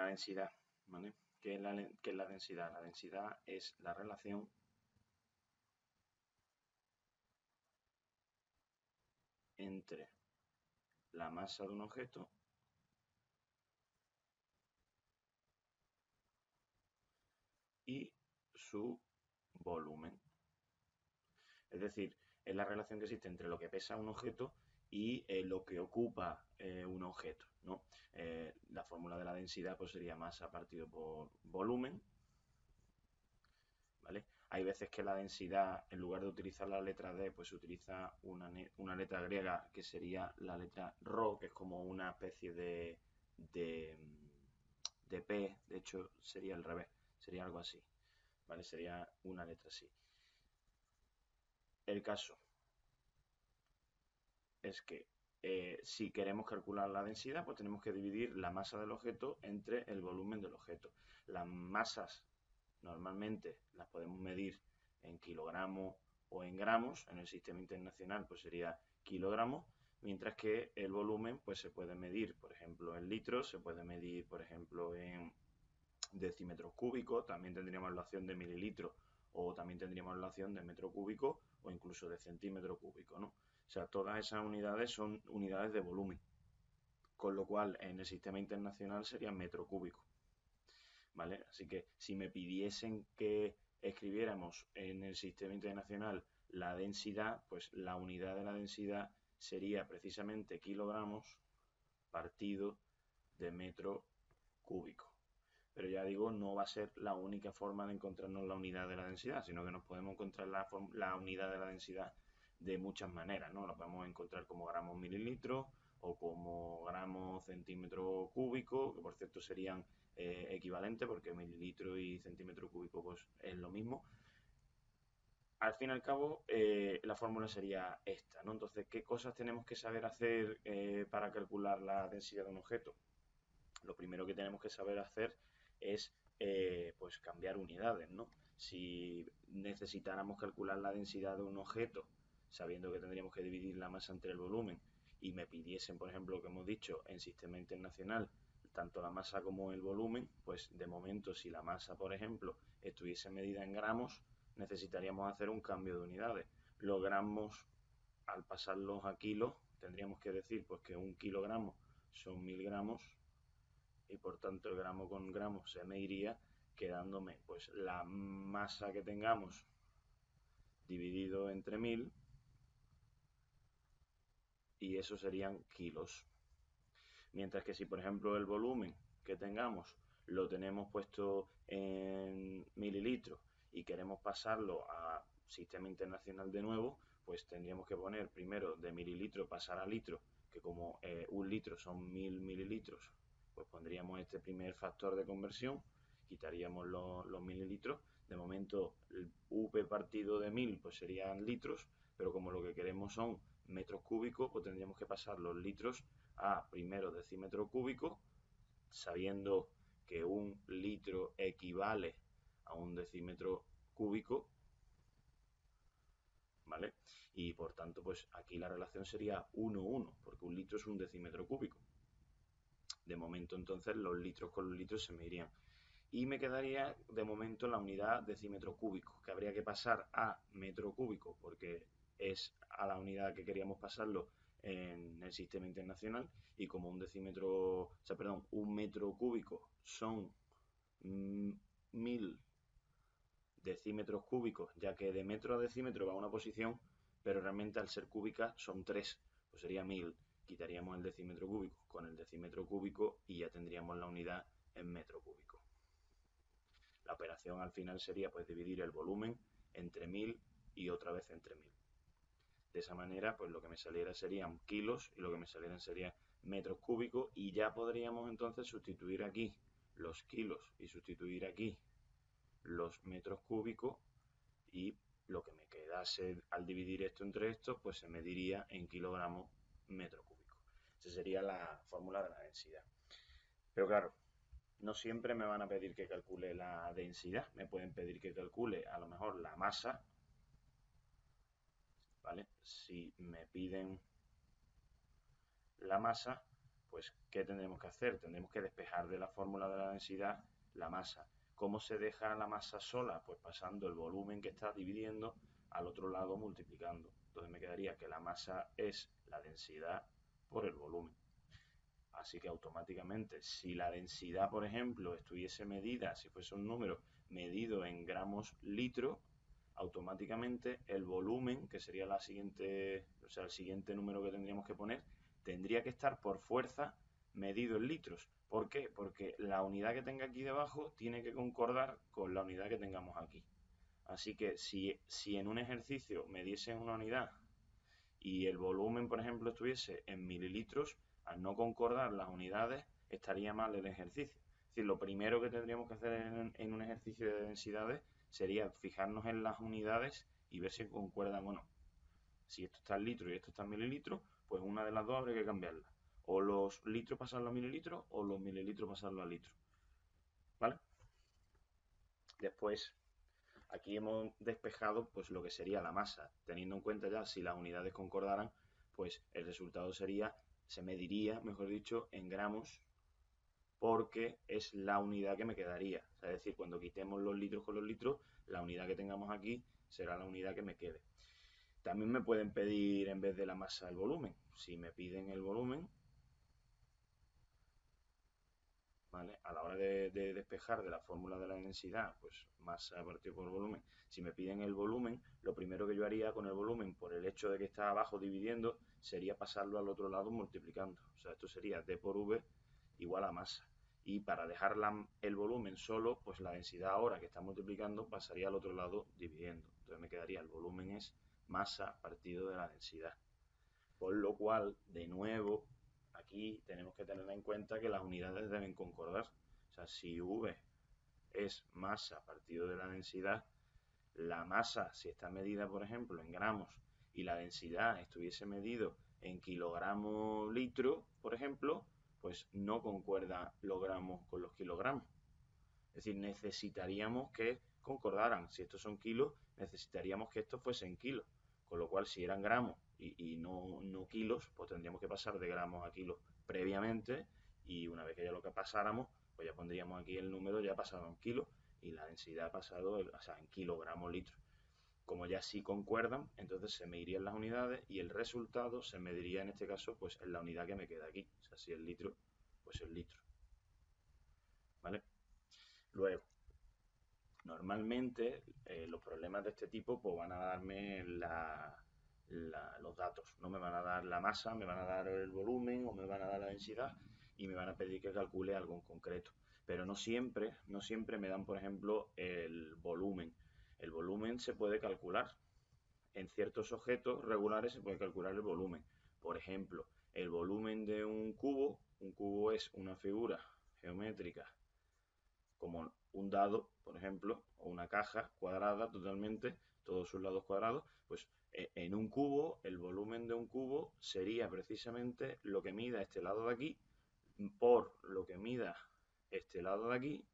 la densidad, ¿vale? ¿Qué es la densidad? La densidad es la relación entre la masa de un objeto y su volumen. Es decir, es la relación que existe entre lo que pesa un objeto y lo que ocupa un objeto, ¿no? La fórmula de la densidad pues, sería masa partido por volumen, ¿vale? Hay veces que la densidad, en lugar de utilizar la letra D, pues se utiliza una letra griega que sería la letra Rho, que es como una especie de P, de hecho sería al revés, sería algo así, ¿vale? Sería una letra así. El caso es que si queremos calcular la densidad, pues tenemos que dividir la masa del objeto entre el volumen del objeto. Las masas normalmente las podemos medir en kilogramos o en gramos. En el sistema internacional pues sería kilogramos, mientras que el volumen pues se puede medir, por ejemplo, en litros, se puede medir, por ejemplo, en decímetros cúbicos, también tendríamos la opción de mililitros o también tendríamos la opción de metro cúbico o incluso de centímetro cúbico, ¿no? O sea, todas esas unidades son unidades de volumen, con lo cual en el sistema internacional serían metro cúbico, ¿vale? Así que si me pidiesen que escribiéramos en el sistema internacional la densidad, pues la unidad de la densidad sería precisamente kilogramos partido de metro cúbico. Pero ya digo, no va a ser la única forma de encontrarnos la unidad de la densidad, sino que nos podemos encontrar la unidad de la densidad de muchas maneras, ¿no? La podemos encontrar como gramos mililitros o como gramos centímetro cúbico, que por cierto serían equivalentes porque mililitro y centímetro cúbico pues es lo mismo. Al fin y al cabo, la fórmula sería esta, ¿no? Entonces, ¿qué cosas tenemos que saber hacer para calcular la densidad de un objeto? Lo primero que tenemos que saber hacer es pues cambiar unidades, ¿no? Si necesitáramos calcular la densidad de un objeto, sabiendo que tendríamos que dividir la masa entre el volumen, y me pidiesen, por ejemplo, lo que hemos dicho, en sistema internacional, tanto la masa como el volumen, pues de momento, si la masa, por ejemplo, estuviese medida en gramos, necesitaríamos hacer un cambio de unidades. Los gramos, al pasarlos a kilos, tendríamos que decir pues que un kilogramo son 1000 gramos y por tanto el gramo con gramo se me iría quedándome pues la masa que tengamos dividido entre 1000 y eso serían kilos. Mientras que si por ejemplo el volumen que tengamos lo tenemos puesto en mililitros y queremos pasarlo a sistema internacional de nuevo, pues tendríamos que poner primero de mililitro pasar a litro, que como un litro son 1000 mililitros, pues pondríamos este primer factor de conversión, quitaríamos los mililitros. De momento el UP partido de 1000 pues serían litros, pero como lo que queremos son metros cúbicos, pues tendríamos que pasar los litros a primero decímetro cúbico, sabiendo que un litro equivale a un decímetro cúbico, ¿vale? Y por tanto, pues aquí la relación sería 1:1, porque un litro es un decímetro cúbico. De momento, entonces, los litros con los litros se me irían. Y me quedaría, de momento, la unidad decímetro cúbico, que habría que pasar a metro cúbico, porque es a la unidad que queríamos pasarlo en el sistema internacional, y como un metro cúbico son 1000 decímetros cúbicos, ya que de metro a decímetro va una posición, pero realmente al ser cúbica son 3, pues sería 1000. Quitaríamos el decímetro cúbico con el decímetro cúbico y ya tendríamos la unidad en metro cúbico. La operación al final sería pues dividir el volumen entre 1000 y otra vez entre 1000. De esa manera, pues lo que me saliera serían kilos y lo que me salieran serían metros cúbicos y ya podríamos entonces sustituir aquí los kilos y sustituir aquí los metros cúbicos y lo que me quedase al dividir esto entre estos, pues se mediría en kilogramos metro cúbico. Esa sería la fórmula de la densidad. Pero claro, no siempre me van a pedir que calcule la densidad, me pueden pedir que calcule a lo mejor la masa, ¿vale? Si me piden la masa, pues ¿qué tendremos que hacer? Tendremos que despejar de la fórmula de la densidad la masa. ¿Cómo se deja la masa sola? Pues pasando el volumen que está dividiendo al otro lado multiplicando. Entonces me quedaría que la masa es la densidad por el volumen. Así que automáticamente, si la densidad, por ejemplo, estuviese medida, si fuese un número medido en gramos litro, automáticamente el volumen, que sería la siguiente, o sea, el siguiente número que tendríamos que poner, tendría que estar por fuerza medido en litros. ¿Por qué? Porque la unidad que tenga aquí debajo tiene que concordar con la unidad que tengamos aquí. Así que si en un ejercicio me diesen una unidad y el volumen, por ejemplo, estuviese en mililitros, al no concordar las unidades, estaría mal el ejercicio. Es decir, lo primero que tendríamos que hacer en un ejercicio de densidades sería fijarnos en las unidades y ver si concuerdan o no. Si esto está en litros y esto está en mililitros, pues una de las dos habría que cambiarla. O los litros pasarlo a mililitros o los mililitros pasarlo a litros. ¿Vale? Después, aquí hemos despejado pues lo que sería la masa. Teniendo en cuenta ya si las unidades concordaran, pues el resultado sería, se mediría, mejor dicho, en gramos, porque es la unidad que me quedaría. O sea, es decir, cuando quitemos los litros con los litros, la unidad que tengamos aquí será la unidad que me quede. También me pueden pedir en vez de la masa el volumen. Si me piden el volumen, ¿vale? A la hora de despejar de la fórmula de la densidad, pues masa partido por volumen. Si me piden el volumen, lo primero que yo haría con el volumen, por el hecho de que está abajo dividiendo, sería pasarlo al otro lado multiplicando. O sea, esto sería D por V igual a masa. Y para dejar el volumen solo, pues la densidad ahora que está multiplicando pasaría al otro lado dividiendo. Entonces me quedaría el volumen es masa partido de la densidad. Por lo cual, de nuevo, aquí tenemos que tener en cuenta que las unidades deben concordar. O sea, si V es masa partido de la densidad, la masa, si está medida, por ejemplo, en gramos, y la densidad estuviese medido en kilogramos litro, por ejemplo, pues no concuerda los gramos con los kilogramos. Es decir, necesitaríamos que concordaran. Si estos son kilos, necesitaríamos que estos fuesen kilos. Con lo cual, si eran gramos y no kilos, pues tendríamos que pasar de gramos a kilos previamente. Y una vez que ya lo que pasáramos, pues ya pondríamos aquí el número ya pasado en kilos y la densidad pasado, o sea, en kilogramos litros. Como ya sí concuerdan, entonces se medirían las unidades y el resultado se mediría en este caso pues en la unidad que me queda aquí. O sea, si el litro, pues el litro. ¿Vale? Luego, normalmente los problemas de este tipo pues van a darme los datos. No me van a dar la masa, me van a dar el volumen o me van a dar la densidad y me van a pedir que calcule algo en concreto. Pero no siempre me dan, por ejemplo, el volumen. El volumen se puede calcular. En ciertos objetos regulares se puede calcular el volumen. Por ejemplo, el volumen de un cubo es una figura geométrica como un dado, por ejemplo, o una caja cuadrada totalmente, todos sus lados cuadrados, pues en un cubo, el volumen de un cubo sería precisamente lo que mida este lado de aquí por lo que mida este lado de aquí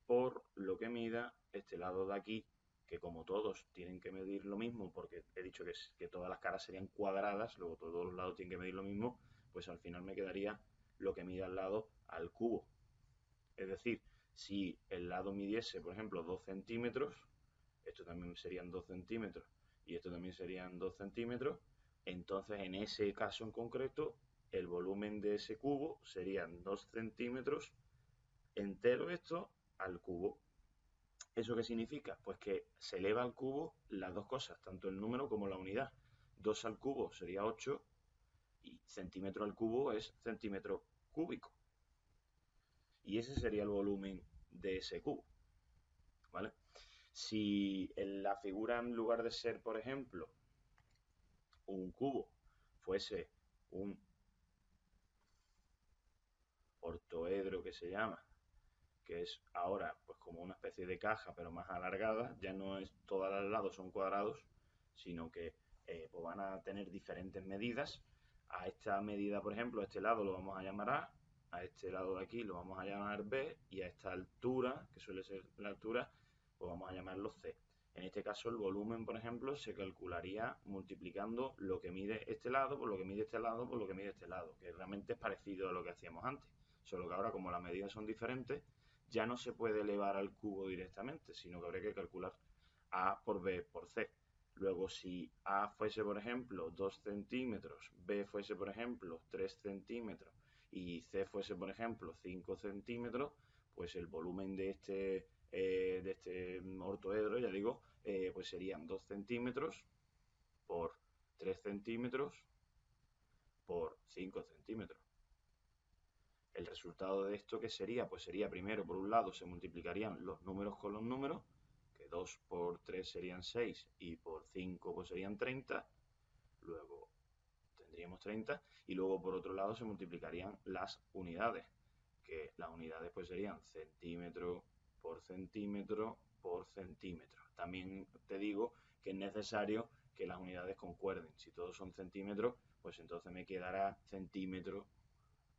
por lo que mida este lado de aquí, que como todos tienen que medir lo mismo, porque he dicho que todas las caras serían cuadradas, luego todos los lados tienen que medir lo mismo, pues al final me quedaría lo que mida al lado al cubo. Es decir, si el lado midiese, por ejemplo, 2 centímetros, esto también serían 2 centímetros y esto también serían 2 centímetros, entonces en ese caso en concreto, el volumen de ese cubo serían 2 centímetros entero esto al cubo. ¿Eso qué significa? Pues que se eleva al cubo las dos cosas, tanto el número como la unidad. 2 al cubo sería 8 y centímetro al cubo es centímetro cúbico. Y ese sería el volumen de ese cubo, ¿vale? Si en la figura, en lugar de ser, por ejemplo, un cubo, fuese un ortoedro que se llama, que es ahora pues como una especie de caja pero más alargada, ya no es todos los lados son cuadrados, sino que pues van a tener diferentes medidas. A esta medida, por ejemplo, a este lado lo vamos a llamar a este lado de aquí lo vamos a llamar B y a esta altura, que suele ser la altura, pues vamos a llamarlo C. En este caso, el volumen, por ejemplo, se calcularía multiplicando lo que mide este lado por lo que mide este lado por lo que mide este lado, que realmente es parecido a lo que hacíamos antes. Solo que ahora, como las medidas son diferentes, ya no se puede elevar al cubo directamente, sino que habría que calcular A por B por C. Luego, si A fuese, por ejemplo, 2 centímetros, B fuese, por ejemplo, 3 centímetros y C fuese, por ejemplo, 5 centímetros, pues el volumen de este ortoedro, ya digo, pues serían 2 centímetros por 3 centímetros por 5 centímetros. El resultado de esto, ¿qué sería? Pues sería, primero, por un lado, se multiplicarían los números con los números, que 2 por 3 serían 6 y por 5 pues serían 30. Luego tendríamos 30 y luego por otro lado se multiplicarían las unidades, que las unidades pues serían centímetro por centímetro por centímetro. También te digo que es necesario que las unidades concuerden. Si todos son centímetros, pues entonces me quedará centímetro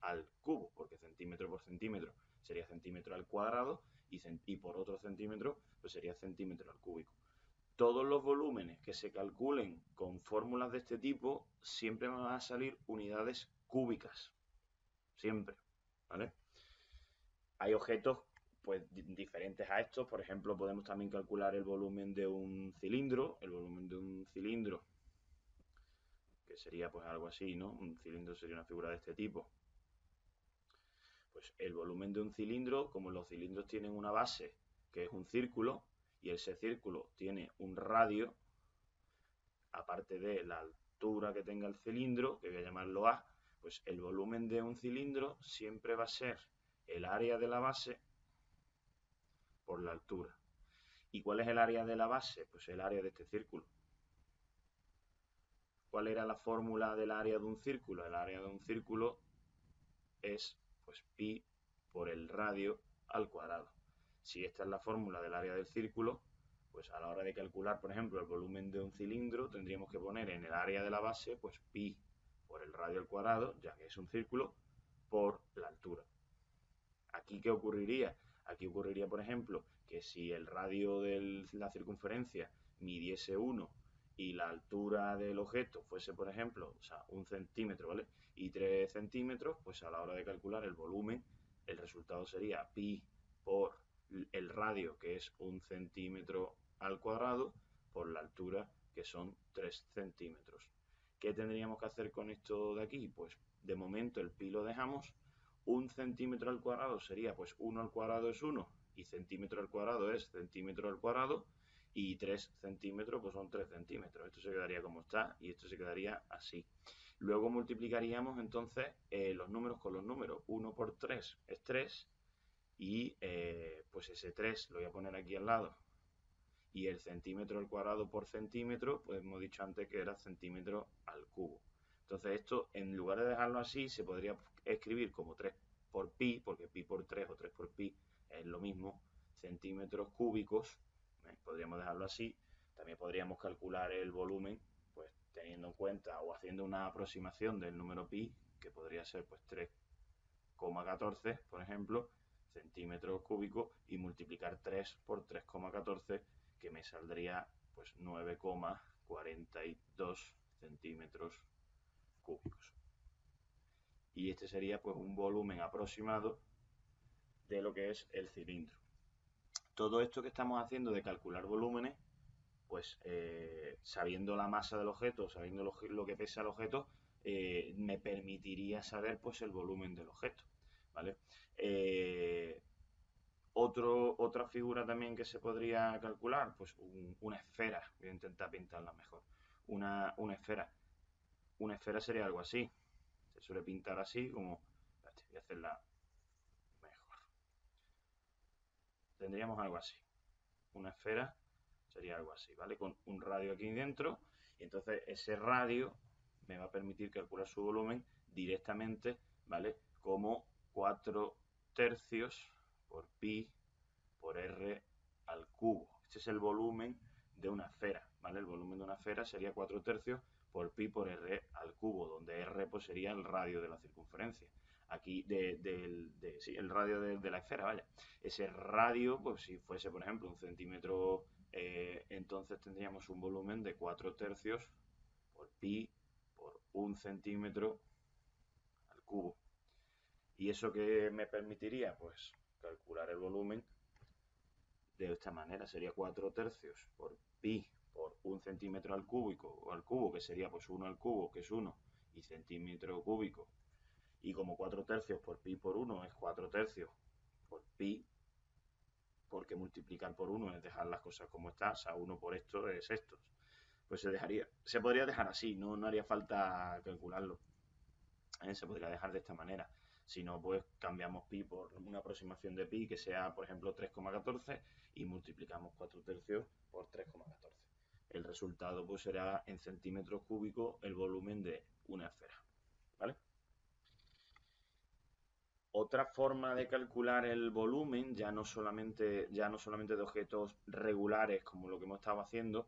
al cubo, porque centímetro por centímetro sería centímetro al cuadrado y por otro centímetro pues sería centímetro al cúbico. Todos los volúmenes que se calculen con fórmulas de este tipo siempre me van a salir unidades cúbicas, siempre, ¿vale? Hay objetos pues diferentes a estos, por ejemplo, podemos también calcular el volumen de un cilindro, que sería pues algo así, ¿no? Un cilindro sería una figura de este tipo. Pues el volumen de un cilindro, como los cilindros tienen una base que es un círculo, y ese círculo tiene un radio, aparte de la altura que tenga el cilindro, que voy a llamarlo A, pues el volumen de un cilindro siempre va a ser el área de la base por la altura. ¿Y cuál es el área de la base? Pues el área de este círculo. ¿Cuál era la fórmula del área de un círculo? El área de un círculo es pues pi por el radio al cuadrado. Si esta es la fórmula del área del círculo, pues a la hora de calcular, por ejemplo, el volumen de un cilindro, tendríamos que poner en el área de la base, pues pi por el radio al cuadrado, ya que es un círculo, por la altura. ¿Aquí qué ocurriría? Aquí ocurriría, por ejemplo, que si el radio de la circunferencia midiese 1 y la altura del objeto fuese, por ejemplo, o sea, 1 centímetro, ¿vale? Y 3 centímetros, pues a la hora de calcular el volumen, el resultado sería pi por el radio, que es 1 centímetro al cuadrado, por la altura, que son 3 centímetros. ¿Qué tendríamos que hacer con esto de aquí? Pues de momento el pi lo dejamos. 1 centímetro al cuadrado sería, pues 1 al cuadrado es 1 y centímetro al cuadrado es centímetro al cuadrado y 3 centímetros pues son 3 centímetros. Esto se quedaría como está y esto se quedaría así. Luego multiplicaríamos entonces los números con los números. 1 por 3 es 3 y pues ese 3 lo voy a poner aquí al lado. Y el centímetro al cuadrado por centímetro, pues hemos dicho antes que era centímetro al cubo. Entonces esto, en lugar de dejarlo así, se podría escribir como 3 por pi, porque pi por 3 o 3 por pi es lo mismo, centímetros cúbicos, podríamos dejarlo así. También podríamos calcular el volumen, pues teniendo en cuenta o haciendo una aproximación del número pi, que podría ser pues 3,14, por ejemplo, centímetros cúbicos, y multiplicar 3 por 3,14, que me saldría pues 9,42 centímetros cúbicos. Y este sería pues un volumen aproximado de lo que es el cilindro. Todo esto que estamos haciendo de calcular volúmenes, pues sabiendo la masa del objeto, sabiendo lo que pesa el objeto, me permitiría saber pues el volumen del objeto, ¿vale? Otra figura también que se podría calcular, pues una esfera. Voy a intentar pintarla mejor. Una esfera. Una esfera sería algo así. Se suele pintar así como... Voy a hacerla mejor. Tendríamos algo así. Una esfera sería algo así, ¿vale? Con un radio aquí dentro. Y entonces ese radio me va a permitir calcular su volumen directamente, ¿vale? Como 4 tercios por pi por r al cubo. Este es el volumen de una esfera, ¿vale? El volumen de una esfera sería 4 tercios por pi por r al cubo, donde r pues sería el radio de la circunferencia. Aquí, sí, el radio de la esfera, vaya. Ese radio, pues si fuese, por ejemplo, un centímetro en entonces tendríamos un volumen de 4 tercios por pi por 1 centímetro al cubo. ¿Y eso qué me permitiría? Pues calcular el volumen de esta manera. Sería 4 tercios por pi por 1 centímetro al cúbico, o al cubo, que sería pues 1 al cubo, que es 1, y centímetro cúbico. Y como 4 tercios por pi por 1 es 4 tercios por pi, porque multiplicar por 1 es dejar las cosas como están, o sea, 1 por esto es esto. Pues se podría dejar así, no haría falta calcularlo. Se podría dejar de esta manera. Si no, pues cambiamos pi por una aproximación de pi que sea, por ejemplo, 3,14 y multiplicamos 4 tercios por 3,14. El resultado pues será en centímetros cúbicos el volumen de una esfera. ¿Vale? Otra forma de calcular el volumen, ya no solamente de objetos regulares como lo que hemos estado haciendo,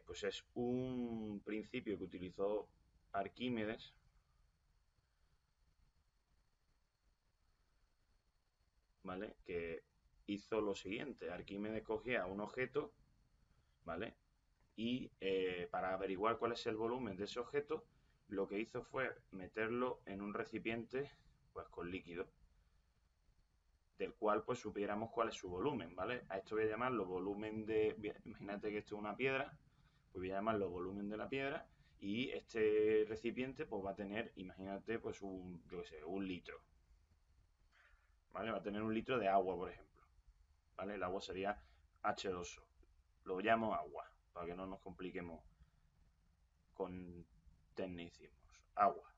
pues es un principio que utilizó Arquímedes, ¿vale? Que hizo lo siguiente. Arquímedes cogía un objeto, ¿vale? Y para averiguar cuál es el volumen de ese objeto, lo que hizo fue meterlo en un recipiente pues con líquido, del cual pues supiéramos cuál es su volumen, ¿vale? A esto voy a llamarlo volumen de... Imagínate que esto es una piedra, pues voy a llamarlo volumen de la piedra, y este recipiente pues va a tener, imagínate, pues yo qué sé, 1 litro, ¿vale? Va a tener 1 litro de agua, por ejemplo, ¿vale? El agua sería H2O. Lo llamo agua, para que no nos compliquemos con tecnicismos. Agua.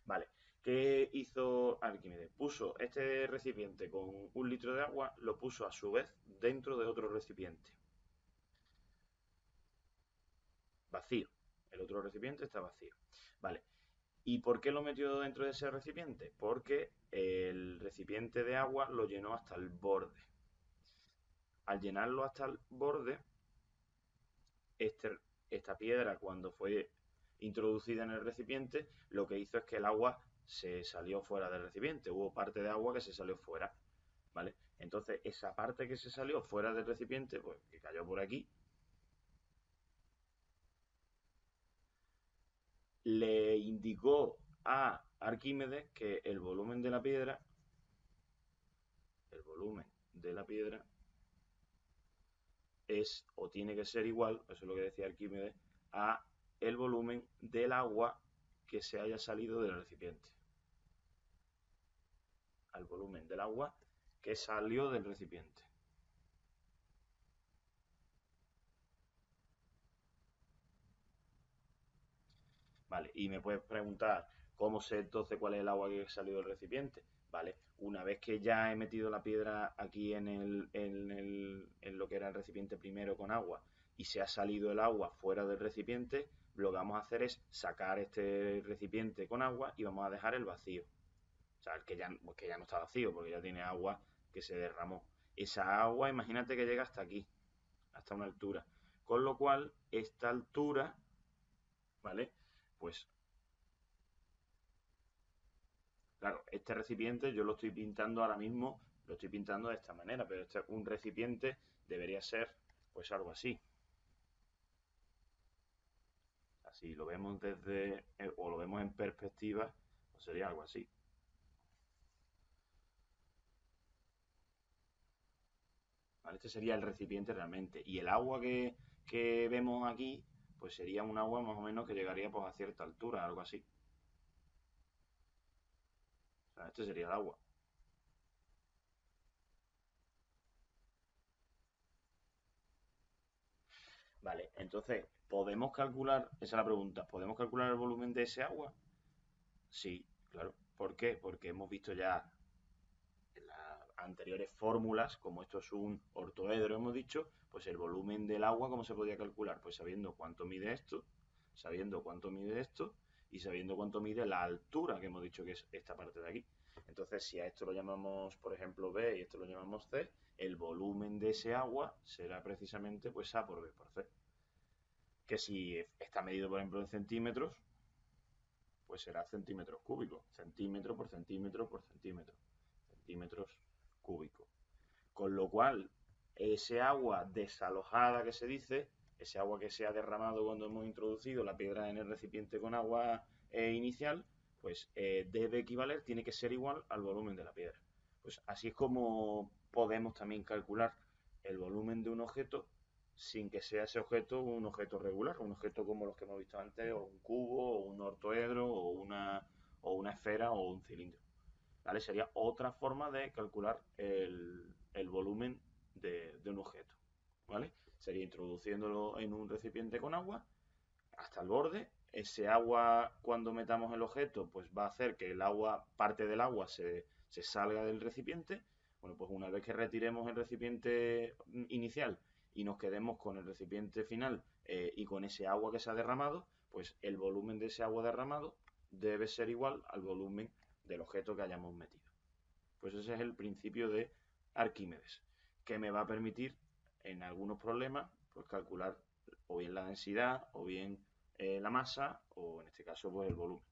Vale. ¿Qué hizo Arquímedes? Puso este recipiente con 1 litro de agua, lo puso a su vez dentro de otro recipiente. Vacío. El otro recipiente está vacío. Vale. ¿Y por qué lo metió dentro de ese recipiente? Porque el recipiente de agua lo llenó hasta el borde. Al llenarlo hasta el borde, esta piedra, cuando fue introducida en el recipiente, lo que hizo es que el agua se salió fuera del recipiente. Hubo parte de agua que se salió fuera, ¿vale? Entonces, esa parte que se salió fuera del recipiente, pues que cayó por aquí, le indicó a Arquímedes que el volumen de la piedra, es o tiene que ser igual, eso es lo que decía Arquímedes, a el volumen del agua que se haya salido del recipiente. Al volumen del agua que salió del recipiente. Vale, y me puedes preguntar, ¿cómo sé entonces cuál es el agua que salió del recipiente? Vale, una vez que ya he metido la piedra aquí en lo que era el recipiente primero con agua y se ha salido el agua fuera del recipiente, lo que vamos a hacer es sacar este recipiente con agua y vamos a dejar el vacío. O sea, el que ya no está vacío porque ya tiene agua que se derramó. Esa agua, imagínate que llega hasta aquí, hasta una altura. Con lo cual, esta altura, ¿vale? Pues claro, este recipiente yo lo estoy pintando ahora mismo, lo estoy pintando de esta manera, pero un recipiente debería ser pues algo así. Así lo vemos o lo vemos en perspectiva, pues sería algo así. ¿Vale? Este sería el recipiente realmente. Y el agua que vemos aquí, pues sería un agua más o menos que llegaría pues a cierta altura, algo así. O sea, este sería el agua. Vale, entonces, ¿podemos calcular, esa es la pregunta, ¿podemos calcular el volumen de ese agua? Sí, claro. ¿Por qué? Porque hemos visto ya en las anteriores fórmulas, como esto es un ortoedro, hemos dicho, pues el volumen del agua, ¿cómo se podía calcular? Pues sabiendo cuánto mide esto, sabiendo cuánto mide esto y sabiendo cuánto mide la altura que hemos dicho que es esta parte de aquí. Entonces, si a esto lo llamamos, por ejemplo, B y esto lo llamamos C, el volumen de ese agua será precisamente pues A por B por C. Que si está medido, por ejemplo, en centímetros, pues será centímetros cúbicos, centímetro por centímetro por centímetro, centímetros cúbicos. Con lo cual, ese agua desalojada que se dice, ese agua que se ha derramado cuando hemos introducido la piedra en el recipiente con agua inicial, pues debe equivaler, tiene que ser igual al volumen de la piedra. Pues así es como podemos también calcular el volumen de un objeto sin que sea ese objeto un objeto regular, un objeto como los que hemos visto antes, o un cubo, o un ortoedro, o una esfera, o un cilindro. ¿Vale? Sería otra forma de calcular el volumen de un objeto. ¿Vale? Sería introduciéndolo en un recipiente con agua hasta el borde. Ese agua, cuando metamos el objeto, pues va a hacer que el agua, parte del agua se salga del recipiente. Bueno, pues una vez que retiremos el recipiente inicial y nos quedemos con el recipiente final y con ese agua que se ha derramado, pues el volumen de ese agua derramado debe ser igual al volumen del objeto que hayamos metido. Pues ese es el principio de Arquímedes, que me va a permitir en algunos problemas pues calcular o bien la densidad o bien la masa o en este caso pues el volumen.